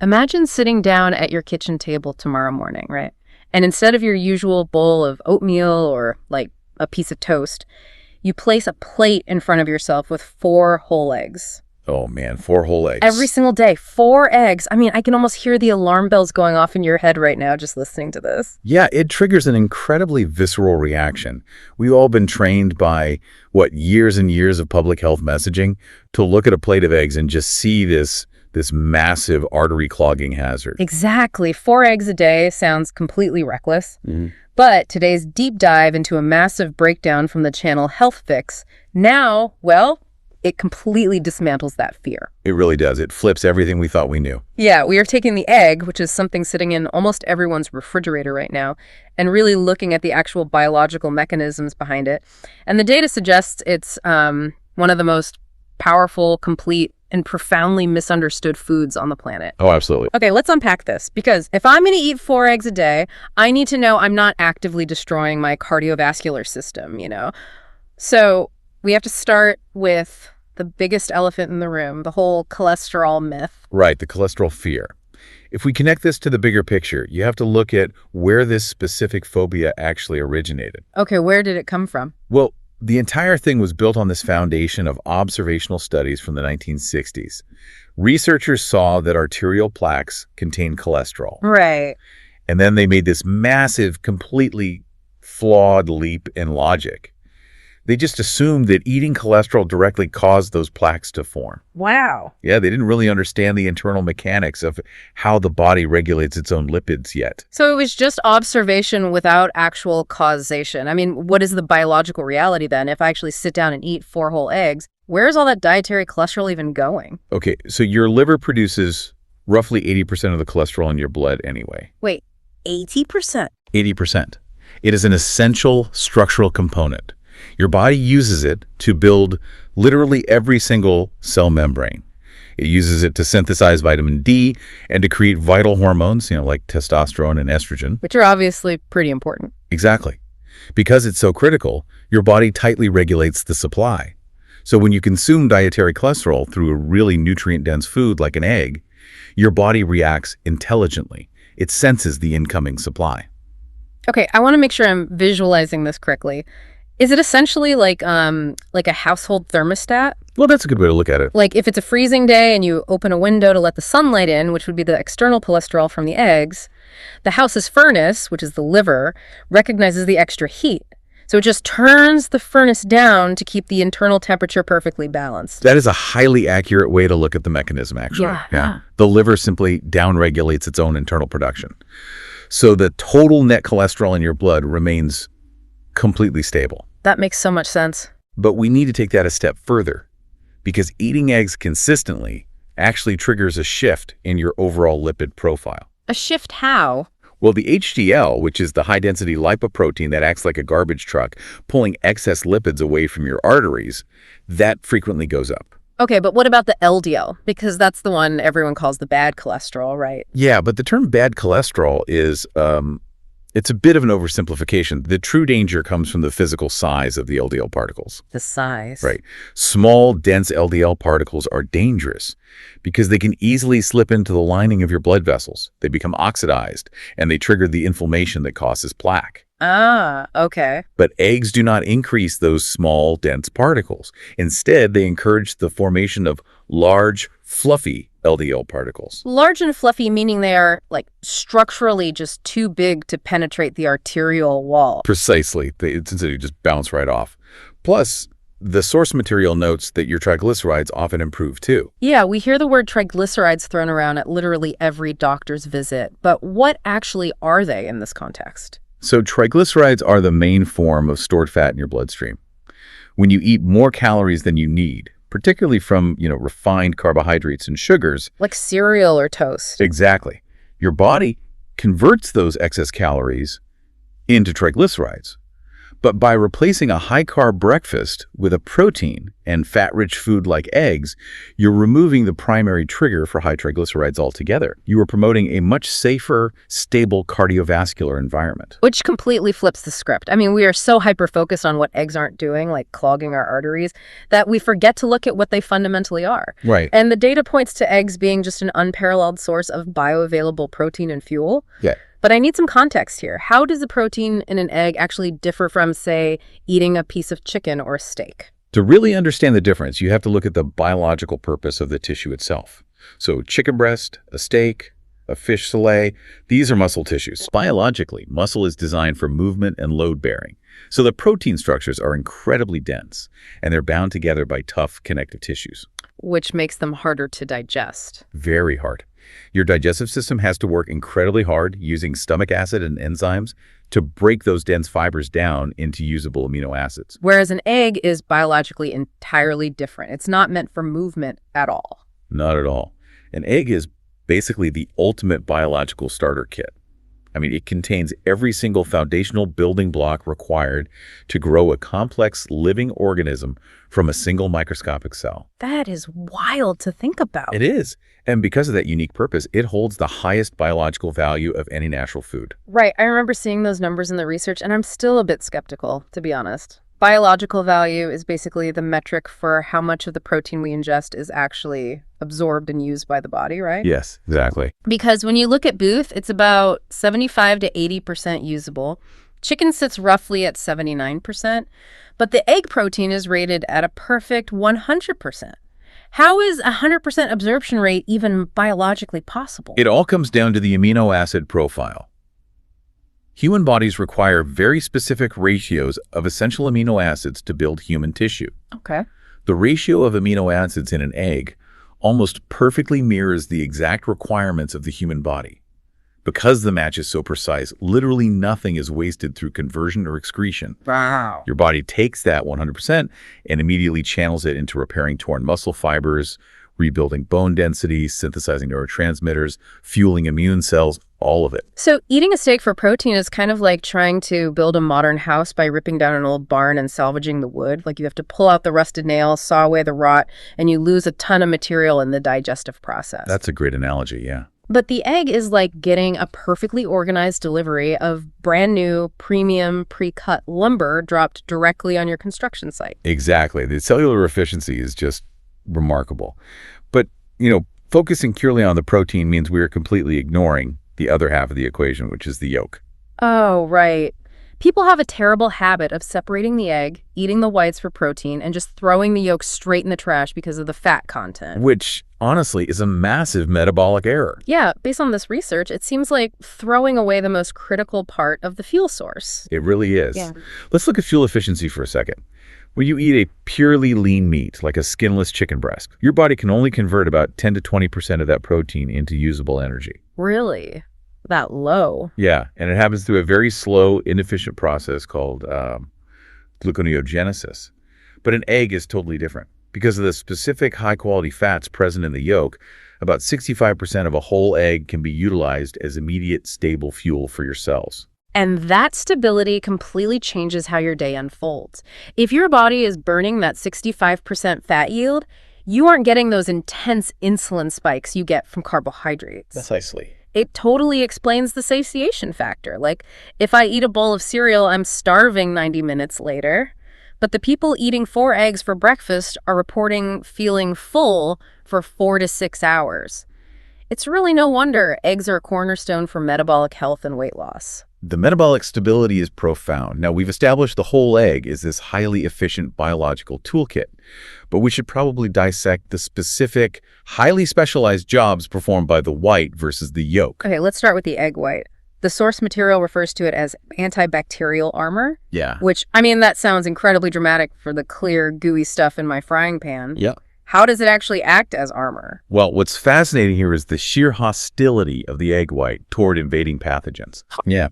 Imagine sitting down at your kitchen table tomorrow morning, right? And instead of your usual bowl of oatmeal or like a piece of toast, you place a plate in front of yourself with 4 whole eggs. Oh man, 4 whole eggs. Every single day, 4 eggs. I mean, I can almost hear the alarm bells going off in your head right now just listening to this. Yeah, it triggers an incredibly visceral reaction. We've all been trained by, years and years of public health messaging to look at a plate of eggs and just see this massive artery clogging hazard. Exactly. 4 eggs a day sounds completely reckless. Mm-hmm. But today's deep dive into a massive breakdown from the channel Health Fix, now, well, it completely dismantles that fear. It really does. It flips everything we thought we knew. Yeah, we are taking the egg, which is something sitting in almost everyone's refrigerator right now, and really looking at the actual biological mechanisms behind it. And the data suggests it's one of the most powerful, complete, and profoundly misunderstood foods on the planet. Oh, absolutely. Okay, let's unpack this, because if I'm going to eat 4 eggs a day, I need to know I'm not actively destroying my cardiovascular system, So we have to start with the biggest elephant in the room, the whole cholesterol myth. Right, the cholesterol fear. If we connect this to the bigger picture, you have to look at where this specific phobia actually originated. Okay, where did it come from? Well, the entire thing was built on this foundation of observational studies from the 1960s. Researchers saw that arterial plaques contain cholesterol. Right. And then they made this massive, completely flawed leap in logic. They just assumed that eating cholesterol directly caused those plaques to form. Wow. Yeah, they didn't really understand the internal mechanics of how the body regulates its own lipids yet. So it was just observation without actual causation. I mean, what is the biological reality then? If I actually sit down and eat 4 whole eggs, where's all that dietary cholesterol even going? Okay, so your liver produces roughly 80% of the cholesterol in your blood anyway. Wait, 80%? 80%. It is an essential structural component. Your body uses it to build literally every single cell membrane. It uses it to synthesize vitamin D and to create vital hormones, like testosterone and estrogen. Which are obviously pretty important. Exactly. Because it's so critical, your body tightly regulates the supply. So when you consume dietary cholesterol through a really nutrient-dense food like an egg, your body reacts intelligently. It senses the incoming supply. Okay, I want to make sure I'm visualizing this correctly. Is it essentially like a household thermostat? Well, that's a good way to look at it. Like if it's a freezing day and you open a window to let the sunlight in, which would be the external cholesterol from the eggs, the house's furnace, which is the liver, recognizes the extra heat. So it just turns the furnace down to keep the internal temperature perfectly balanced. That is a highly accurate way to look at the mechanism, actually. Yeah. The liver simply downregulates its own internal production. So the total net cholesterol in your blood remains completely stable. That makes so much sense. But we need to take that a step further, because eating eggs consistently actually triggers a shift in your overall lipid profile. A shift how? Well, the HDL, which is the high-density lipoprotein that acts like a garbage truck, pulling excess lipids away from your arteries, that frequently goes up. Okay, but what about the LDL? Because that's the one everyone calls the bad cholesterol, right? Yeah, but the term bad cholesterol is it's a bit of an oversimplification. The true danger comes from the physical size of the LDL particles. The size. Right. Small, dense LDL particles are dangerous because they can easily slip into the lining of your blood vessels. They become oxidized, and they trigger the inflammation that causes plaque. Ah, okay. But eggs do not increase those small, dense particles. Instead, they encourage the formation of large, fluffy LDL particles. Large and fluffy meaning they are, structurally just too big to penetrate the arterial wall. Precisely. They just bounce right off. Plus, the source material notes that your triglycerides often improve too. Yeah, we hear the word triglycerides thrown around at literally every doctor's visit. But what actually are they in this context? So triglycerides are the main form of stored fat in your bloodstream. When you eat more calories than you need, particularly from, refined carbohydrates and sugars. Like cereal or toast. Exactly. Your body converts those excess calories into triglycerides. But by replacing a high-carb breakfast with a protein and fat-rich food like eggs, you're removing the primary trigger for high triglycerides altogether. You are promoting a much safer, stable cardiovascular environment. Which completely flips the script. I mean, we are so hyper-focused on what eggs aren't doing, like clogging our arteries, that we forget to look at what they fundamentally are. Right. And the data points to eggs being just an unparalleled source of bioavailable protein and fuel. Yeah. But I need some context here. How does the protein in an egg actually differ from, say, eating a piece of chicken or steak? To really understand the difference, you have to look at the biological purpose of the tissue itself. So chicken breast, a steak, a fish fillet, these are muscle tissues. Biologically, muscle is designed for movement and load bearing. So the protein structures are incredibly dense, and they're bound together by tough connective tissues. Which makes them harder to digest. Very hard. Your digestive system has to work incredibly hard using stomach acid and enzymes to break those dense fibers down into usable amino acids. Whereas an egg is biologically entirely different. It's not meant for movement at all. Not at all. An egg is basically the ultimate biological starter kit. I mean, it contains every single foundational building block required to grow a complex living organism from a single microscopic cell. That is wild to think about. It is. And because of that unique purpose, it holds the highest biological value of any natural food. Right. I remember seeing those numbers in the research, and I'm still a bit skeptical, to be honest. Biological value is basically the metric for how much of the protein we ingest is actually absorbed and used by the body, right? Yes, exactly. Because when you look at Booth, it's about 75 to 80% usable. Chicken sits roughly at 79%, but the egg protein is rated at a perfect 100%. How is a 100% absorption rate even biologically possible? It all comes down to the amino acid profile. Human bodies require very specific ratios of essential amino acids to build human tissue. Okay. The ratio of amino acids in an egg almost perfectly mirrors the exact requirements of the human body. Because the match is so precise, literally nothing is wasted through conversion or excretion. Wow. Your body takes that 100% and immediately channels it into repairing torn muscle fibers, rebuilding bone density, synthesizing neurotransmitters, fueling immune cells, all of it. So eating a steak for protein is kind of like trying to build a modern house by ripping down an old barn and salvaging the wood. Like you have to pull out the rusted nails, saw away the rot, and you lose a ton of material in the digestive process. That's a great analogy, yeah. But the egg is like getting a perfectly organized delivery of brand new, premium, pre-cut lumber dropped directly on your construction site. Exactly. The cellular efficiency is just remarkable. But, focusing purely on the protein means we are completely ignoring the other half of the equation, which is the yolk. Oh, right. People have a terrible habit of separating the egg, eating the whites for protein, and just throwing the yolk straight in the trash because of the fat content. Which, honestly, is a massive metabolic error. Yeah, based on this research, it seems like throwing away the most critical part of the fuel source. It really is. Yeah. Let's look at fuel efficiency for a second. When you eat a purely lean meat, like a skinless chicken breast, your body can only convert about 10 to 20% of that protein into usable energy. Really? That low? Yeah, and it happens through a very slow, inefficient process called gluconeogenesis. But an egg is totally different. Because of the specific high-quality fats present in the yolk, about 65% of a whole egg can be utilized as immediate, stable fuel for your cells. And that stability completely changes how your day unfolds. If your body is burning that 65% fat yield, you aren't getting those intense insulin spikes you get from carbohydrates. Precisely. It totally explains the satiation factor. Like, if I eat a bowl of cereal, I'm starving 90 minutes later. But the people eating 4 eggs for breakfast are reporting feeling full for 4 to 6 hours. It's really no wonder eggs are a cornerstone for metabolic health and weight loss. The metabolic stability is profound. Now, we've established the whole egg is this highly efficient biological toolkit, but we should probably dissect the specific, highly specialized jobs performed by the white versus the yolk. Okay, let's start with the egg white. The source material refers to it as antibacterial armor. Yeah. Which, that sounds incredibly dramatic for the clear, gooey stuff in my frying pan. Yeah. How does it actually act as armor? Well, what's fascinating here is the sheer hostility of the egg white toward invading pathogens. Yeah.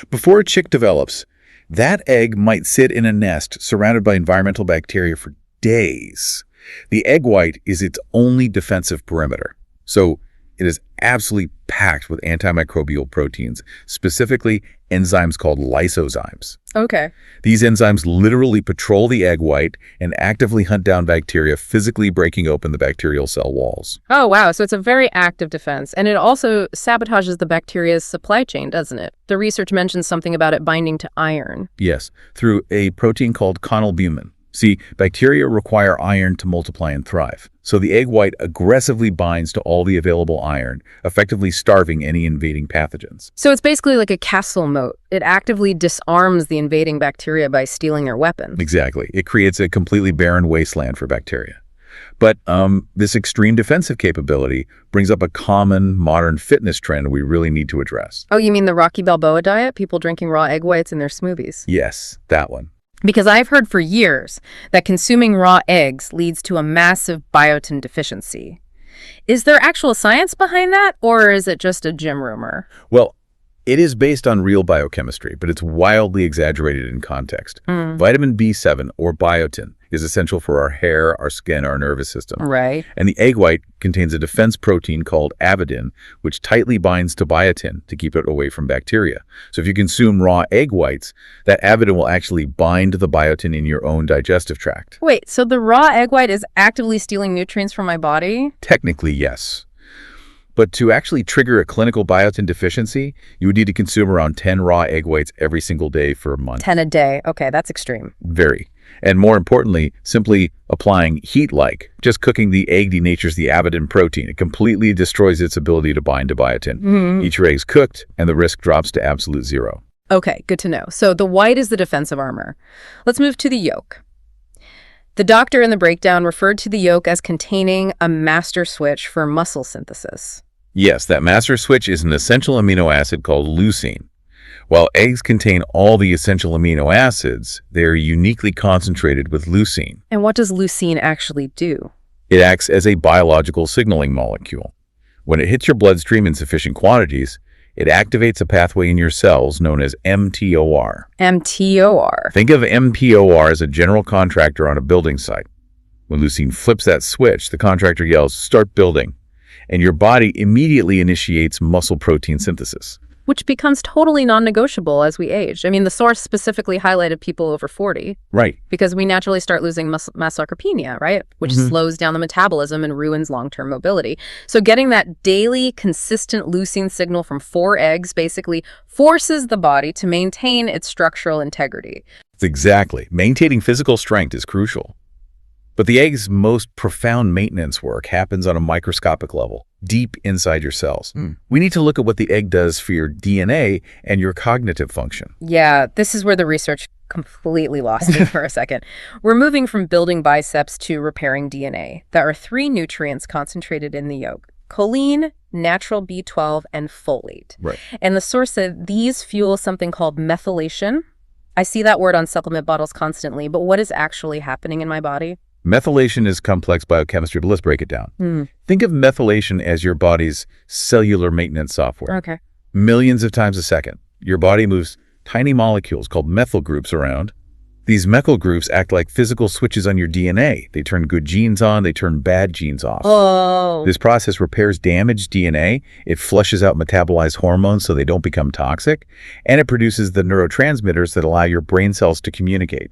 Before a chick develops, that egg might sit in a nest surrounded by environmental bacteria for days. The egg white is its only defensive perimeter. So It is absolutely packed with antimicrobial proteins, specifically enzymes called lysozymes. Okay. These enzymes literally patrol the egg white and actively hunt down bacteria, physically breaking open the bacterial cell walls. Oh, wow. So it's a very active defense. And it also sabotages the bacteria's supply chain, doesn't it? The research mentions something about it binding to iron. Yes, through a protein called conalbumin. See, bacteria require iron to multiply and thrive. So the egg white aggressively binds to all the available iron, effectively starving any invading pathogens. So it's basically like a castle moat. It actively disarms the invading bacteria by stealing their weapons. Exactly. It creates a completely barren wasteland for bacteria. But this extreme defensive capability brings up a common modern fitness trend we really need to address. Oh, you mean the Rocky Balboa diet? People drinking raw egg whites in their smoothies? Yes, that one. Because I've heard for years that consuming raw eggs leads to a massive biotin deficiency. Is there actual science behind that, or is it just a gym rumor? Well, it is based on real biochemistry, but it's wildly exaggerated in context. Vitamin B7, or biotin, is essential for our hair, our skin, our nervous system. Right. And the egg white contains a defense protein called avidin, which tightly binds to biotin to keep it away from bacteria. So if you consume raw egg whites, that avidin will actually bind the biotin in your own digestive tract. Wait, so the raw egg white is actively stealing nutrients from my body? Technically, yes. But to actually trigger a clinical biotin deficiency, you would need to consume around 10 raw egg whites every single day for a month. 10 a day. Okay, that's extreme. Very. And more importantly, simply applying heat-like, just cooking the egg denatures the avidin protein. It completely destroys its ability to bind to biotin. Each your egg is cooked, and the risk drops to absolute zero. Okay, good to know. So the white is the defensive armor. Let's move to the yolk. The doctor in the breakdown referred to the yolk as containing a master switch for muscle synthesis. Yes, that master switch is an essential amino acid called leucine. While eggs contain all the essential amino acids, they are uniquely concentrated with leucine. And what does leucine actually do? It acts as a biological signaling molecule. When it hits your bloodstream in sufficient quantities, it activates a pathway in your cells known as mTOR. mTOR. Think of mTOR as a general contractor on a building site. When leucine flips that switch, the contractor yells, "Start building," and your body immediately initiates muscle protein synthesis. Which becomes totally non-negotiable as we age. I mean, the source specifically highlighted people over 40. Right. Because we naturally start losing mass sarcopenia, right? Which slows down the metabolism and ruins long-term mobility. So getting that daily, consistent leucine signal from 4 eggs basically forces the body to maintain its structural integrity. Exactly. Maintaining physical strength is crucial. But the egg's most profound maintenance work happens on a microscopic level, deep inside your cells. We need to look at what the egg does for your DNA and your cognitive function. Yeah, this is where the research completely lost me for a second. We're moving from building biceps to repairing DNA. There are 3 nutrients concentrated in the yolk: choline, natural B12, and folate. Right. And the source said these fuel something called methylation. I see that word on supplement bottles constantly, but what is actually happening in my body? Methylation is complex biochemistry, but let's break it down. Think of methylation as your body's cellular maintenance software. Okay. Millions of times a second, your body moves tiny molecules called methyl groups around. These methyl groups act like physical switches on your DNA. They turn good genes on, they turn bad genes off. Oh. This process repairs damaged DNA, it flushes out metabolized hormones so they don't become toxic, and it produces the neurotransmitters that allow your brain cells to communicate.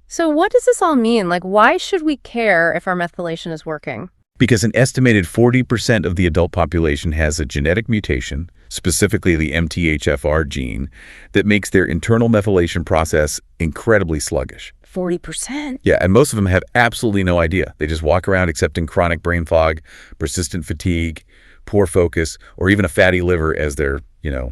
So what does this all mean? Like, why should we care if our methylation is working? Because an estimated 40% of the adult population has a genetic mutation, specifically the MTHFR gene, that makes their internal methylation process incredibly sluggish. 40%? Yeah, and most of them have absolutely no idea. They just walk around accepting chronic brain fog, persistent fatigue, poor focus, or even a fatty liver as their,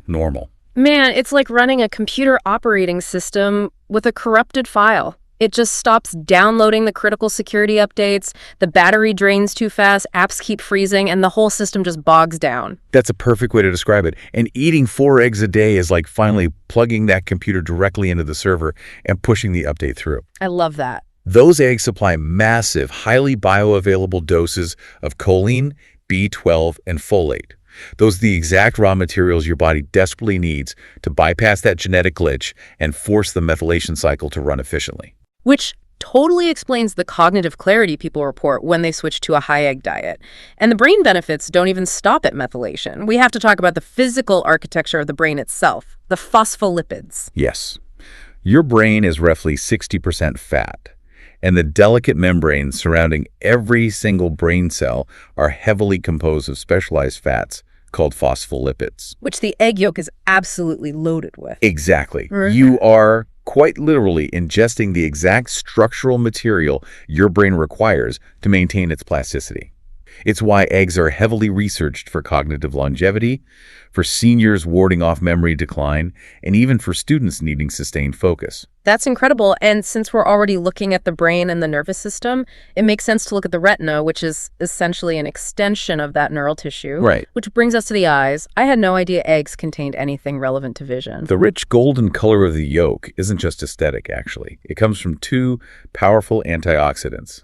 normal. Man, it's like running a computer operating system with a corrupted file. It just stops downloading the critical security updates, the battery drains too fast, apps keep freezing, and the whole system just bogs down. That's a perfect way to describe it. And eating 4 eggs a day is like finally plugging that computer directly into the server and pushing the update through. I love that. Those eggs supply massive, highly bioavailable doses of choline, B12, and folate. Those are the exact raw materials your body desperately needs to bypass that genetic glitch and force the methylation cycle to run efficiently. Which totally explains the cognitive clarity people report when they switch to a high egg diet. And the brain benefits don't even stop at methylation. We have to talk about the physical architecture of the brain itself, the phospholipids. Yes. Your brain is roughly 60% fat, and the delicate membranes surrounding every single brain cell are heavily composed of specialized fats called phospholipids. Which the egg yolk is absolutely loaded with. Exactly. You are quite literally ingesting the exact structural material your brain requires to maintain its plasticity. It's why eggs are heavily researched for cognitive longevity, for seniors warding off memory decline, and even for students needing sustained focus. That's incredible. And since we're already looking at the brain and the nervous system, it makes sense to look at the retina, which is essentially an extension of that neural tissue. Right. Which brings us to the eyes. I had no idea eggs contained anything relevant to vision. The rich golden color of the yolk isn't just aesthetic, actually. It comes from two powerful antioxidants,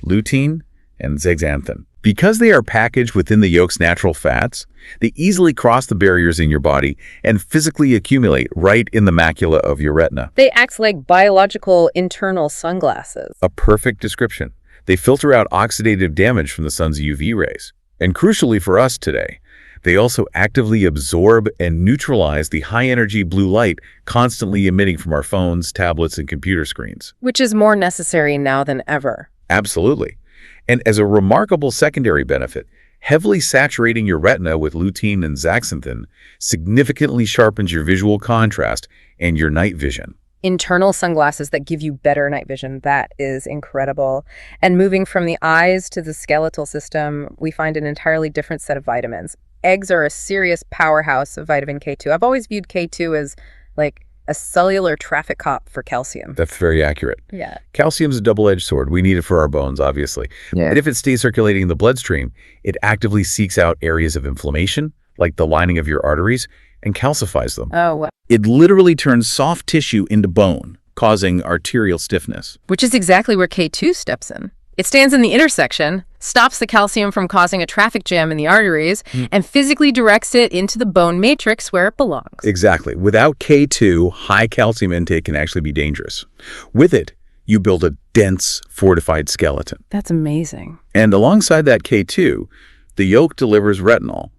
lutein and zeaxanthin. Because they are packaged within the yolk's natural fats, they easily cross the barriers in your body and physically accumulate right in the macula of your retina. They act like biological internal sunglasses. A perfect description. They filter out oxidative damage from the sun's UV rays. And crucially for us today, they also actively absorb and neutralize the high-energy blue light constantly emitting from our phones, tablets, and computer screens. Which is more necessary now than ever. Absolutely. And as a remarkable secondary benefit, heavily saturating your retina with lutein and zeaxanthin significantly sharpens your visual contrast and your night vision. Internal sunglasses that give you better night vision. That is incredible. And moving from the eyes to the skeletal system, we find an entirely different set of vitamins. Eggs are a serious powerhouse of vitamin K2. I've always viewed K2 as like a cellular traffic cop for calcium. That's very accurate. Yeah. Calcium's a double-edged sword. We need it for our bones, obviously. Yeah. And if it stays circulating in the bloodstream, it actively seeks out areas of inflammation, like the lining of your arteries, and calcifies them. Oh, wow. It literally turns soft tissue into bone, causing arterial stiffness. Which is exactly where K2 steps in. It stands in the intersection, stops the calcium from causing a traffic jam in the arteries, and physically directs it into the bone matrix where it belongs. Exactly. Without K2, high calcium intake can actually be dangerous. With it, you build a dense, fortified skeleton. That's amazing. And alongside that K2, the yolk delivers retinol,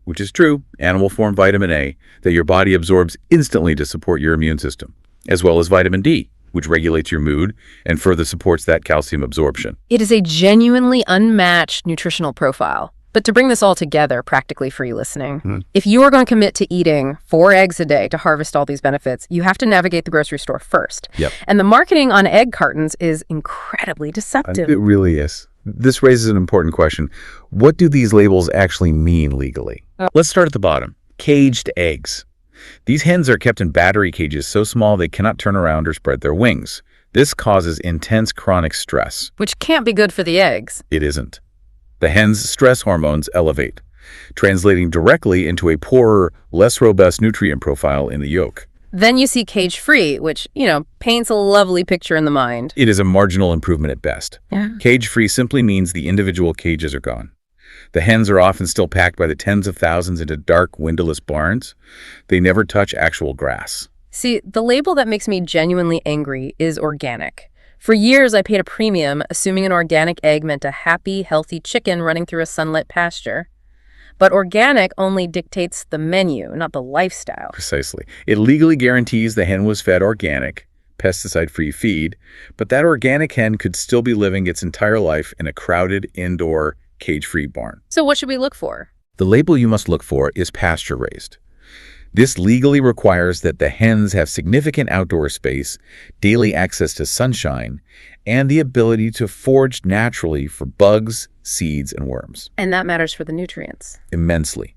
which is true, animal form vitamin A, that your body absorbs instantly to support your immune system, as well as vitamin D, which regulates your mood and further supports that calcium absorption. It is a genuinely unmatched nutritional profile. But to bring this all together practically for you listening, if you are going to commit to eating 4 eggs a day to harvest all these benefits, you have to navigate the grocery store first. Yep. And the marketing on egg cartons is incredibly deceptive. It really is. This raises an important question. What do these labels actually mean legally? Let's start at the bottom. Caged eggs. These hens are kept in battery cages so small they cannot turn around or spread their wings. This causes intense chronic stress. Which can't be good for the eggs. It isn't. The hen's stress hormones elevate, translating directly into a poorer, less robust nutrient profile in the yolk. Then you see cage-free, which, paints a lovely picture in the mind. It is a marginal improvement at best. Yeah. Cage-free simply means the individual cages are gone. The hens are often still packed by the tens of thousands into dark, windowless barns. They never touch actual grass. See, the label that makes me genuinely angry is organic. For years, I paid a premium, assuming an organic egg meant a happy, healthy chicken running through a sunlit pasture. But organic only dictates the menu, not the lifestyle. Precisely. It legally guarantees the hen was fed organic, pesticide-free feed, but that organic hen could still be living its entire life in a crowded, indoor, cage-free barn. So what should we look for? The label you must look for is pasture-raised. This legally requires that the hens have significant outdoor space, daily access to sunshine, and the ability to forage naturally for bugs, seeds, and worms. And that matters for the nutrients. Immensely.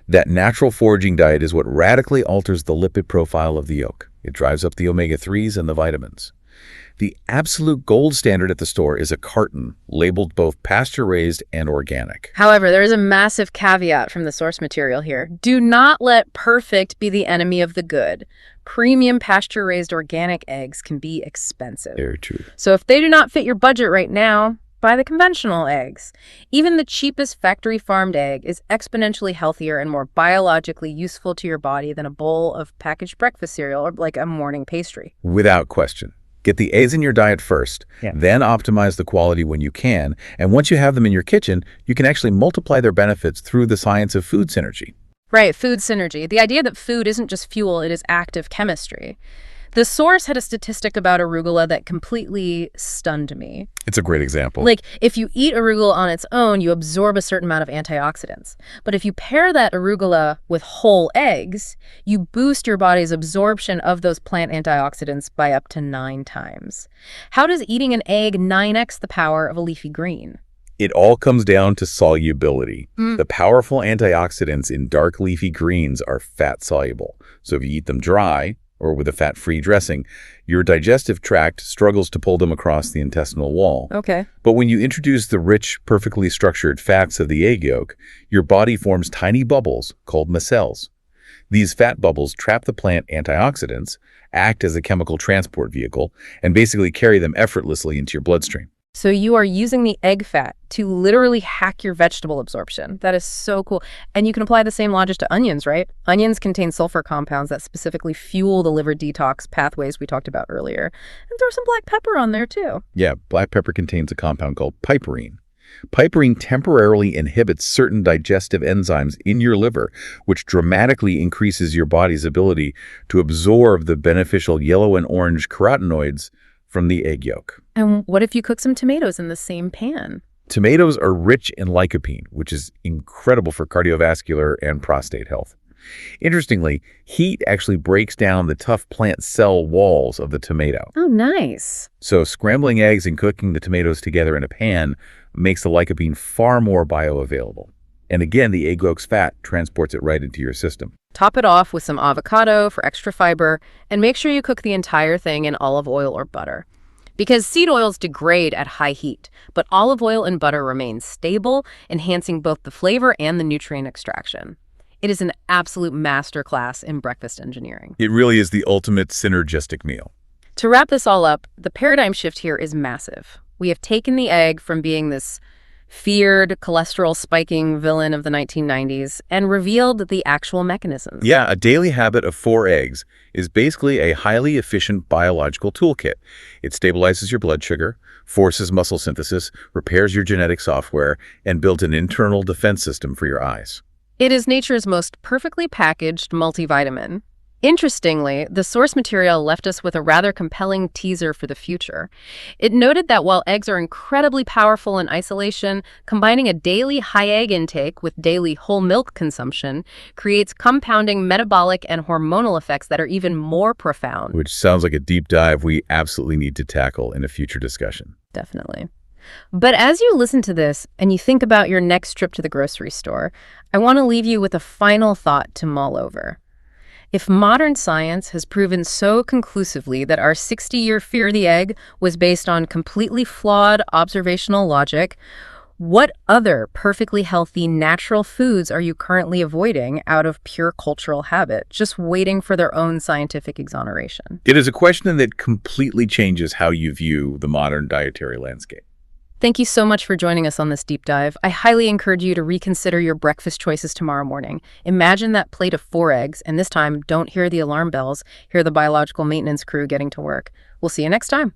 That natural foraging diet is what radically alters the lipid profile of the yolk. It drives up the omega-3s and the vitamins. The absolute gold standard at the store is a carton labeled both pasture-raised and organic. However, there is a massive caveat from the source material here. Do not let perfect be the enemy of the good. Premium pasture-raised organic eggs can be expensive. Very true. So if they do not fit your budget right now, buy the conventional eggs. Even the cheapest factory-farmed egg is exponentially healthier and more biologically useful to your body than a bowl of packaged breakfast cereal or like a morning pastry. Without question. Get the eggs in your diet first, Yeah. then optimize the quality when you can, and once you have them in your kitchen, you can actually multiply their benefits through the science of food synergy. Right, food synergy. The idea that food isn't just fuel, it is active chemistry. The source had a statistic about arugula that completely stunned me. It's a great example. Like, if you eat arugula on its own, you absorb a certain amount of antioxidants. But if you pair that arugula with whole eggs, you boost your body's absorption of those plant antioxidants by up to 9 times. How does eating an egg 9x the power of a leafy green? It all comes down to solubility. The powerful antioxidants in dark leafy greens are fat soluble. So if you eat them dry, or with a fat-free dressing, your digestive tract struggles to pull them across the intestinal wall. Okay. But when you introduce the rich, perfectly structured fats of the egg yolk, your body forms tiny bubbles called micelles. These fat bubbles trap the plant antioxidants, act as a chemical transport vehicle, and basically carry them effortlessly into your bloodstream. So you are using the egg fat to literally hack your vegetable absorption. That is so cool. And you can apply the same logic to onions, right? Onions contain sulfur compounds that specifically fuel the liver detox pathways we talked about earlier. And throw some black pepper on there too. Yeah, black pepper contains a compound called piperine. Piperine temporarily inhibits certain digestive enzymes in your liver, which dramatically increases your body's ability to absorb the beneficial yellow and orange carotenoids from the egg yolk. And what if you cook some tomatoes in the same pan? Tomatoes are rich in lycopene, which is incredible for cardiovascular and prostate health. Interestingly, heat actually breaks down the tough plant cell walls of the tomato. Oh, nice. So scrambling eggs and cooking the tomatoes together in a pan makes the lycopene far more bioavailable. And again, the egg yolk's fat transports it right into your system. Top it off with some avocado for extra fiber, and make sure you cook the entire thing in olive oil or butter. Because seed oils degrade at high heat, but olive oil and butter remain stable, enhancing both the flavor and the nutrient extraction. It is an absolute masterclass in breakfast engineering. It really is the ultimate synergistic meal. To wrap this all up, the paradigm shift here is massive. We have taken the egg from being this feared, cholesterol-spiking villain of the 1990s and revealed the actual mechanisms. Yeah, a daily habit of 4 eggs is basically a highly efficient biological toolkit. It stabilizes your blood sugar, forces muscle synthesis, repairs your genetic software, and builds an internal defense system for your eyes. It is nature's most perfectly packaged multivitamin. Interestingly, the source material left us with a rather compelling teaser for the future. It noted that while eggs are incredibly powerful in isolation, combining a daily high egg intake with daily whole milk consumption creates compounding metabolic and hormonal effects that are even more profound. Which sounds like a deep dive we absolutely need to tackle in a future discussion. Definitely. But as you listen to this and you think about your next trip to the grocery store, I want to leave you with a final thought to mull over. If modern science has proven so conclusively that our 60-year fear of the egg was based on completely flawed observational logic, what other perfectly healthy natural foods are you currently avoiding out of pure cultural habit, just waiting for their own scientific exoneration? It is a question that completely changes how you view the modern dietary landscape. Thank you so much for joining us on this deep dive. I highly encourage you to reconsider your breakfast choices tomorrow morning. Imagine that plate of 4 eggs, and this time, don't hear the alarm bells, hear the biological maintenance crew getting to work. We'll see you next time.